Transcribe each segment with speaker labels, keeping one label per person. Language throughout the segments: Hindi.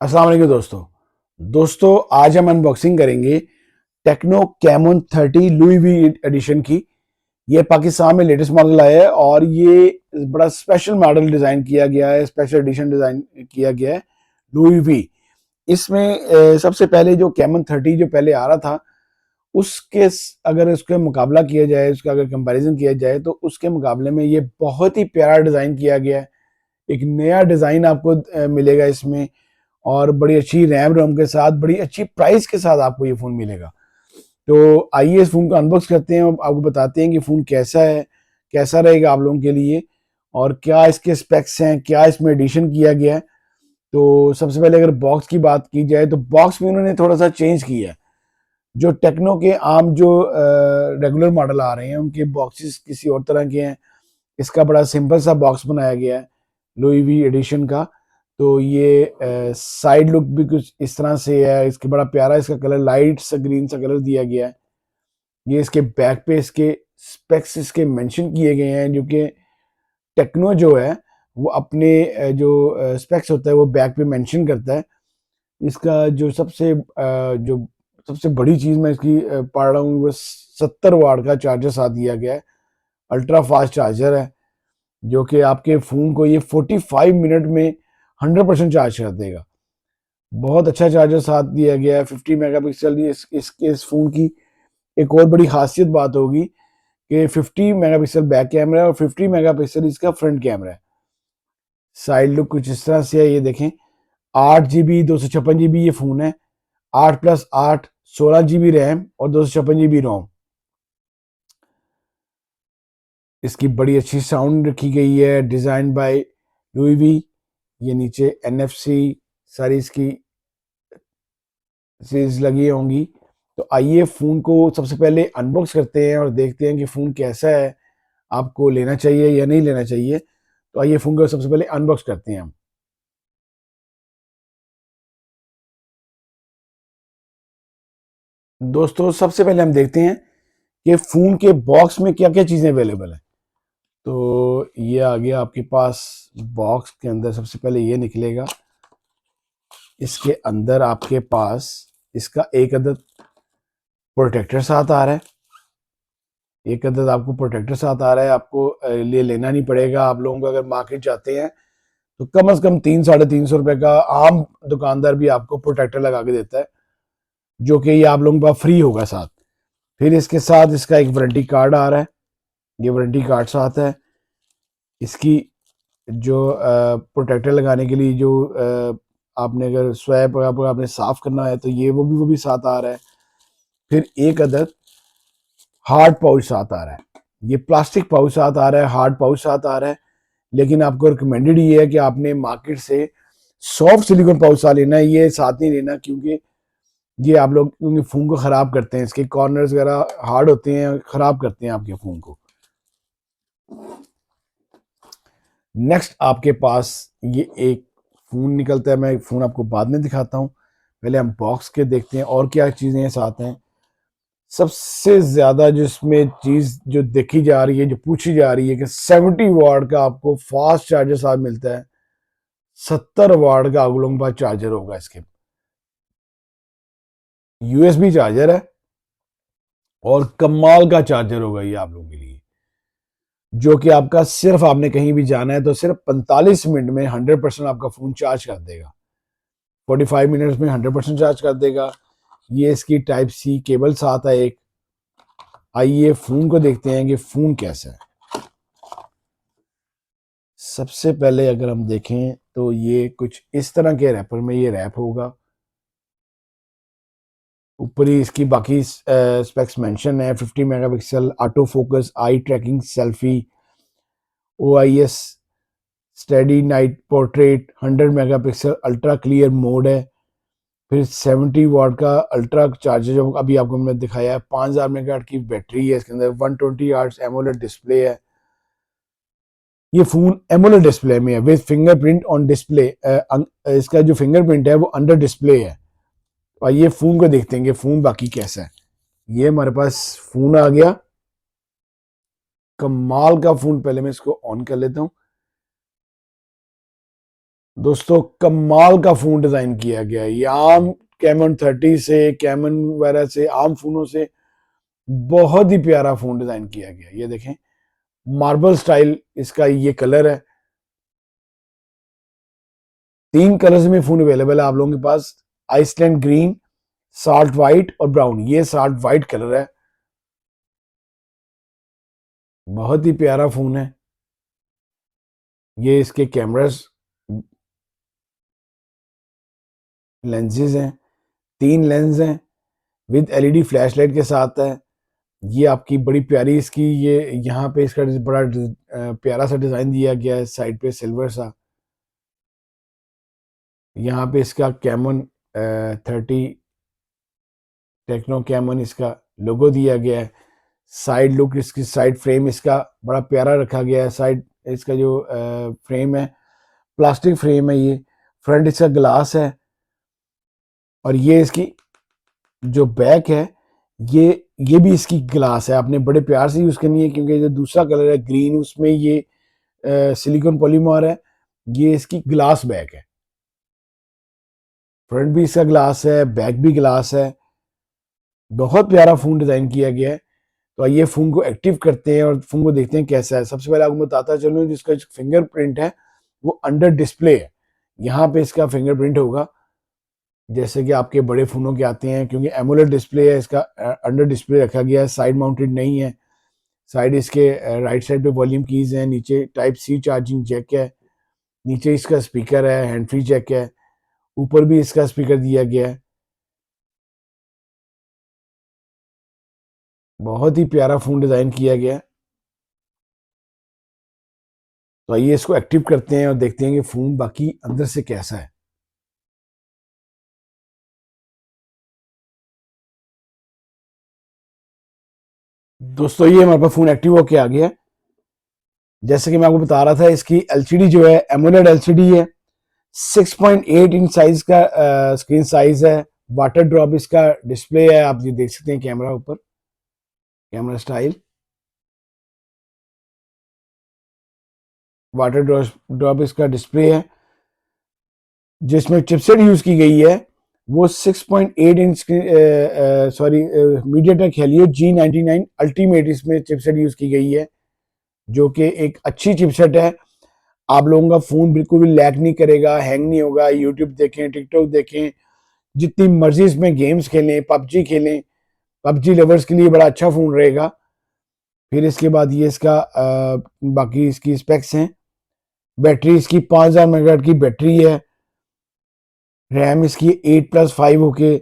Speaker 1: अस्सलाम वालेकुम दोस्तों आज हम अनबॉक्सिंग करेंगे Tecno Camon 30 Louis V edition की। ये पाकिस्तान में लेटेस्ट मॉडल आया है और ये बड़ा स्पेशल मॉडल डिज़ाइन किया गया है, स्पेशल एडिशन डिज़ाइन किया गया है लुई वी। इसमें सबसे पहले जो कैमोन 30 जो पहले आ रहा था उसके अगर उसके मुकाबला किया जाए, उसका अगर कंपैरिजन किया जाए तो उसके मुकाबले में ये बहुत ही प्यारा डिज़ाइन किया गया है। एक नया डिज़ाइन आपको मिलेगा इसमें और बड़ी अच्छी रैम रोम के साथ, बड़ी अच्छी प्राइस के साथ आपको ये फ़ोन मिलेगा। तो आइए इस फ़ोन को अनबॉक्स करते हैं और आपको बताते हैं कि फ़ोन कैसा है, कैसा रहेगा आप लोगों के लिए और क्या इसके स्पेक्स हैं, क्या इसमें एडिशन किया गया है। तो सबसे पहले अगर बॉक्स की बात की जाए तो बॉक्स में उन्होंने थोड़ा-सा चेंज किया है। जो टेक्नो के आम जो रेगुलर मॉडल आ रहे हैं, उनके बॉक्सेस किसी और तरह के हैं। इसका बड़ा सिंपल सा बॉक्स बनाया गया है लुई वी एडिशन का। तो ये साइड लुक भी कुछ इस तरह से है। इसके बड़ा प्यारा इसका कलर लाइट सा ग्रीन सा कलर दिया गया है। ये इसके बैक पे इसके स्पेक्स इसके मेंशन किए गए हैं, जो कि टेक्नो जो है वो अपने जो स्पेक्स होता है वो बैक पे मेंशन करता है। इसका जो सबसे बड़ी चीज़ मैं इसकी पढ़ रहा हूँ वो 70 वाट का चार्जर साथ दिया गया है। अल्ट्रा फास्ट चार्जर है जो कि आपके फ़ोन को ये 45 मिनट में 100% चार्ज कर देगा। बहुत अच्छा चार्जर साथ दिया गया है। 50 मेगापिक्सल ये इस फ़ोन की एक और बड़ी खासियत बात होगी कि 50 मेगापिक्सल बैक कैमरा है और 50 मेगापिक्सल इसका फ्रंट कैमरा है। साइड लुक कुछ इस तरह से है, ये देखें। 8 GB 256 GB ये फ़ोन है। 8+8 16 GB रैम और 256 GB रोम। इसकी बड़ी अच्छी साउंड रखी गई है, डिज़ाइन बाय लुई वी। ये नीचे NFC सारी इसकी चीज़ लगी होंगी। तो आइए फ़ोन को सबसे पहले अनबॉक्स करते हैं और देखते हैं कि फ़ोन कैसा है, आपको लेना चाहिए या नहीं लेना चाहिए। तो आइए फ़ोन को सबसे पहले अनबॉक्स करते हैं हम। दोस्तों सबसे पहले हम देखते हैं कि फ़ोन के बॉक्स में क्या-क्या चीज़ें अवेलेबल हैं। तो ये आ गया आपके पास। बॉक्स के अंदर सबसे पहले ये निकलेगा। इसके अंदर आपके पास इसका एक अदद प्रोटेक्टर साथ आ रहा है। एक अदद आपको प्रोटेक्टर साथ आ रहा है। आपको लिए लेना नहीं पड़ेगा। आप लोगों को अगर मार्केट जाते हैं तो कम से कम 300-350 रुपए का आम दुकानदार भी आपको प्रोटेक्टर लगा के देता है, जो कि ये आप लोगों के पास फ्री होगा साथ। फिर इसके साथ इसका एक वारंटी कार्ड आ रहा है। ये वारंटी कार्ड साथ है। इसकी जो प्रोटेक्टर लगाने के लिए जो आपने अगर स्वैप आपने साफ करना है तो ये वो भी साथ आ रहा है। फिर एक अदद हार्ड पाउच साथ आ रहा है। ये प्लास्टिक पाउच साथ आ रहा है, हार्ड पाउच साथ आ रहा है। लेकिन आपको रिकमेंडेड ये है कि आपने मार्केट से सॉफ्ट सिलिकॉन पाउच साथ लेना है, ये साथ नहीं लेना, क्योंकि ये आप लोग क्योंकि फ़ोन को ख़राब करते हैं। इसके कॉर्नर्स वगैरह हार्ड होते हैं, ख़राब करते हैं आपके फ़ोन को। नेक्स्ट आपके पास ये एक फ़ोन निकलता है। मैं फ़ोन आपको बाद में दिखाता हूँ। पहले हम बॉक्स के देखते हैं और क्या चीज़ें साथ हैं। सबसे ज़्यादा जिसमें चीज़ जो देखी जा रही है, जो पूछी जा रही है कि 70 वाट का आपको फास्ट चार्जर साथ मिलता है। 70 वाट का आप लोगों के पास चार्जर होगा। इसके USB चार्जर है और कमाल का चार्जर होगा ये आप लोगों के लिए, जो कि आपका सिर्फ आपने कहीं भी जाना है तो सिर्फ 45 मिनट में 100% आपका फ़ोन चार्ज कर देगा। 45 मिनट्स में 100% चार्ज कर देगा। ये इसकी टाइप सी केबल साथ है एक। आइए फ़ोन को देखते हैं कि फ़ोन कैसा है। सबसे पहले अगर हम देखें तो ये कुछ इस तरह के रैपर में ये रैप होगा। ऊपर ही इसकी बाकी स्पेक्स मेंशन है। 50 megapixel auto focus, eye tracking, selfie, OIS, steady night portrait, 100 megapixel ultra clear mode है। फिर 70 वाट का अल्ट्रा चार्जर जो अभी आपको मैंने दिखाया है। 5000 मेगाहर्ट्ज की बैटरी है इसके अंदर। 120 हर्ट्ज एमोलेड डिस्प्ले है। ये फ़ोन एमोलेड डिस्प्ले में है विद फिंगरप्रिंट ऑन डिस्प्ले। इसका जो फिंगरप्रिंट है वो अंडर डिस्प्ले है। और ये फ़ोन को देखते हैं कि फ़ोन बाकी कैसा है। ये हमारे पास फ़ोन आ गया, कमाल का फ़ोन। पहले मैं इसको ऑन कर लेता हूँ। दोस्तों कमाल का फोन डिजाइन किया गया है। ये आम कैमन 30 से, कैमन वगैरह से, आम फोनों से बहुत ही प्यारा फोन डिजाइन किया गया है। ये देखें, मार्बल स्टाइल इसका ये कलर है। 3 कलर्स में फोन अवेलेबल है आप लोगों के पास, आइसलैंड ग्रीन, साल्ट व्हाइट और ब्राउन। ये साल्ट व्हाइट कलर है, बहुत ही प्यारा फोन है। ये इसके कैमरास, लेंसेज हैं, 3 लेंस हैं विद एलईडी फ्लैशलाइट के साथ है। ये आपकी बड़ी प्यारी इसकी, ये यहाँ पे इसका बड़ा प्यारा सा डिजाइन दिया गया है, साइड पे सिल्वर सा। यहाँ पे इसका कैमन 30 टेक्नो कैमन इसका लोगो दिया गया है। साइड लुक, इसकी साइड फ्रेम इसका बड़ा प्यारा रखा गया है। साइड इसका जो फ्रेम है, प्लास्टिक फ्रेम है ये। फ्रंट इसका ग्लास है, और ये इसकी जो बैक है, ये ये भी इसकी ग्लास है। आपने बड़े प्यार से यूज करनी है, क्योंकि जो दूसरा कलर है ग्रीन, उसमें ये सिलिकॉन पॉलीमर है। ये इसकी ग्लास बैक है, फ्रंट भी इसका ग्लास है, बैक भी ग्लास है। बहुत प्यारा फोन डिजाइन किया गया है। तो आइए फोन को एक्टिव करते हैं और फोन को देखते हैं कैसा है। सबसे पहले आपको बताता चलूं, जिसका फिंगरप्रिंट है वो अंडर डिस्प्ले है। यहाँ पे इसका फिंगरप्रिंट होगा, जैसे कि आपके बड़े फोनों के आते हैं, क्योंकि एमोलेड डिस्प्ले है इसका, अंडर डिस्प्ले रखा गया है, साइड माउंटेड नहीं है। साइड इसके राइट साइड पे वॉल्यूम कीज है, नीचे टाइप सी चार्जिंग जैक है, नीचे इसका स्पीकर है, हैंड फ्री जैक है, ऊपर भी इसका स्पीकर दिया गया है। बहुत ही प्यारा फोन डिजाइन किया गया है। तो आइए इसको एक्टिव करते हैं और देखते हैं कि फोन बाकी अंदर से कैसा है। दोस्तों ये हमारे पास फोन एक्टिव होके आ गया है। जैसे कि मैं आपको बता रहा था, इसकी एलसीडी जो है एमोलेड एलसीडी है। 6.8 इंच साइज का स्क्रीन साइज है। वाटर ड्रॉप इसका डिस्प्ले है, आप ये देख सकते हैं कैमरा ऊपर, कैमरा स्टाइल। वाटर ड्रॉप इसका डिस्प्ले है। जिसमें चिपसेट यूज की गई है वो 6.8 inch sorry MediaTek Helio G99 ultimate इसमें चिपसेट यूज की गई है, जो कि एक अच्छी चिपसेट है। आप लोगों का फोन बिल्कुल भी लैग नहीं करेगा, हैंग नहीं होगा। यूट्यूब देखें, टिकटॉक देखें, जितनी मर्जी इसमें गेम्स खेलें, पबजी खेलें। पबजी लवर्स के लिए बड़ा अच्छा फोन रहेगा। फिर इसके बाद ये इसका बाकी इसकी स्पेक्स हैं। बैटरी इसकी 5000 मेगाहर्ट्ज की बैटरी है। रैम इसकी 8+5 होके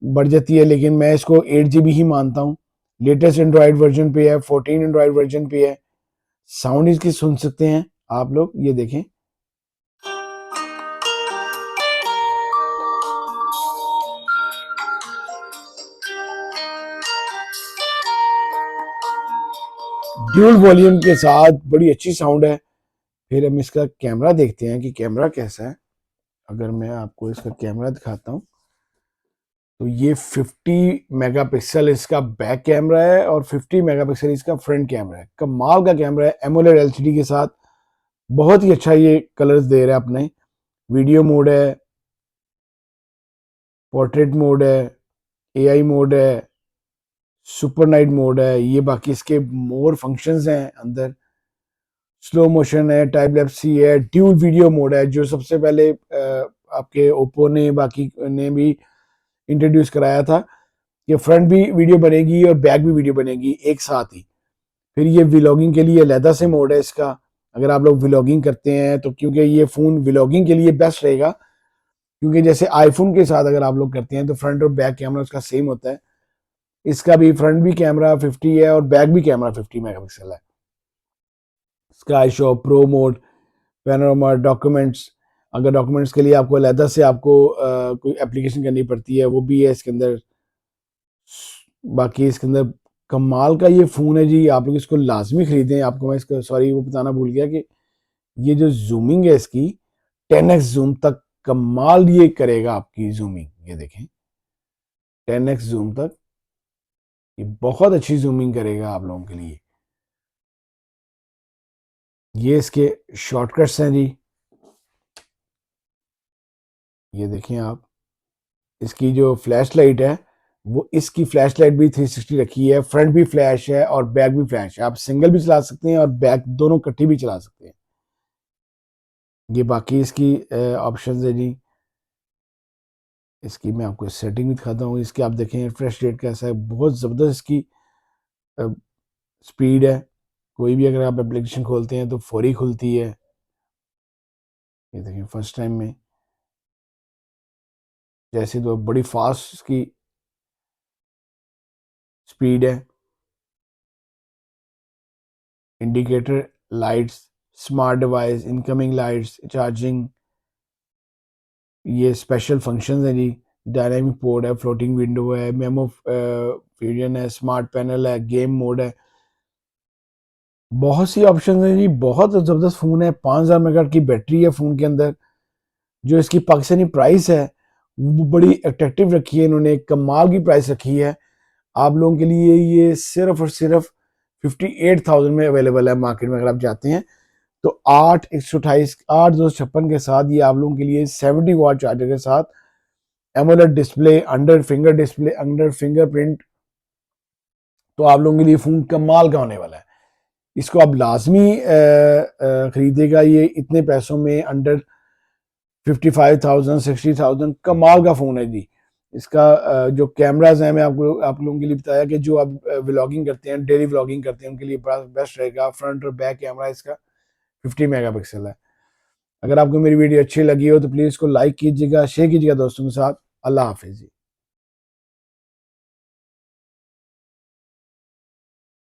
Speaker 1: बढ़ जाती है, लेकिन मैं इसको 8 GB ही मानता हूँ। लेटेस्ट एंड्रॉयड वर्जन पे है, 14 एंड्रॉयड वर्जन पे है। साउंड इसकी सुन सकते हैं आप लोग, ये देखें। ड्यूल वॉल्यूम के साथ बड़ी अच्छी साउंड है। फिर हम इसका कैमरा देखते हैं कि कैमरा कैसा है। अगर मैं आपको इसका कैमरा दिखाता हूँ, तो ये 50 मेगापिक्सल इसका बैक कैमरा है और 50 मेगापिक्सल इसका फ्रंट कैमरा है। कमाल का कैमरा है, एमोलेड एलसीडी के साथ। बहुत ही अच्छा ये कलर्स दे रहा है अपने। वीडियो मोड है, पोर्ट्रेट मोड है, एआई मोड है, सुपर नाइट मोड है। ये बाकी इसके मोर फंक्शंस हैं अंदर। स्लो मोशन है, टाइम लैप्स है, ड्यूल वीडियो मोड है, जो सबसे पहले आपके ओप्पो ने बाकी ने भी इंट्रोड्यूस कराया था कि फ्रंट भी वीडियो बनेगी और बैक भी वीडियो बनेगी एक साथ ही। फिर ये व्लॉगिंग के लिए अलहदा से मोड है इसका। अगर आप लोग व्लॉगिंग करते हैं तो, क्योंकि ये फ़ोन व्लॉगिंग के लिए बेस्ट रहेगा, क्योंकि जैसे आईफोन के साथ अगर आप लोग करते हैं तो फ्रंट और बैक कैमरा उसका सेम होता है। इसका भी फ्रंट भी कैमरा 50 है और बैक भी कैमरा 50 मेगापिक्सल है। Sky show, pro mode, panorama, documents. अगर डॉक्यूमेंट्स के लिए आपको अलहदा से आपको कोई एप्लीकेशन करनी पड़ती है, वो भी है इसके अंदर। बाकी इसके अंदर कमाल का ये फ़ोन है जी, आप लोग इसको लाजमी खरीदें। आपको मैं इसका सॉरी वो बताना भूल गया कि ये जो जूमिंग है इसकी, 10x जूम तक कमाल ये करेगा आपकी जूमिंग। ये देखें, 10x जूम तक ये बहुत अच्छी जूमिंग करेगा आप लोगों के लिए। ये इसके शॉर्टकट्स हैं जी। ये देखें आप, इसकी जो फ्लैश लाइट है वो, इसकी फ्लैश लाइट भी 360 रखी है, फ्रंट भी फ्लैश है और बैक भी फ्लैश है। आप सिंगल भी चला सकते हैं और बैक दोनों इकट्ठी भी चला सकते हैं। ये बाकी इसकी ऑप्शंस है जी। इसकी मैं आपको सेटिंग भी दिखाता हूँ। इसकी आप देखें रिफ्रेश रेट कैसा है, बहुत ज़बरदस्त इसकी स्पीड है। कोई भी अगर आप एप्लीकेशन खोलते हैं तो फौरी खुलती है। ये देखें फर्स्ट टाइम में जैसे, तो बड़ी फास्ट इसकी स्पीड है। Indicator lights, smart device, incoming lights, charging, ये स्पेशल फंक्शंस हैं जी। डायनामिक पोर्ट है, फ्लोटिंग विंडो है, मेमो फ्यूजन है, स्मार्ट पैनल है, गेम मोड है, बहुत सी ऑप्शन है जी। बहुत ज़बरदस्त फ़ोन है। 5000 मेगा की बैटरी है फ़ोन के अंदर। जो इसकी पाकिस्तानी प्राइस है वो बड़ी अट्रैक्टिव रखी है इन्होंने, कमाल की प्राइस रखी है। आप लोगों के लिए ये सिर्फ और सिर्फ 58,000 में अवेलेबल है मार्केट में। अगर आप जाते हैं तो 8/128 के साथ ये आप लोगों के लिए 70 वाट चार्जर के साथ, AMOLED display, under finger display, under fingerprint, तो आप लोगों के लिए फ़ोन कमाल का होने वाला है। इसको आप लाजमी खरीदेगा ये इतने पैसों में, अंडर 55,000 60,000, कमाल का फ़ोन है जी। इसका जो कैमराज हैं, मैं आपको आप लोगों के लिए बताया कि जो आप व्लॉगिंग करते हैं, डेली व्लॉगिंग करते हैं, उनके लिए बड़ा बेस्ट रहेगा। फ्रंट और बैक कैमरा इसका 50 मेगापिक्सल है। अगर आपको मेरी वीडियो अच्छी लगी हो तो प्लीज़ इसको लाइक कीजिएगा, शेयर कीजिएगा दोस्तों के साथ। अल्लाह हाफिज़ जी।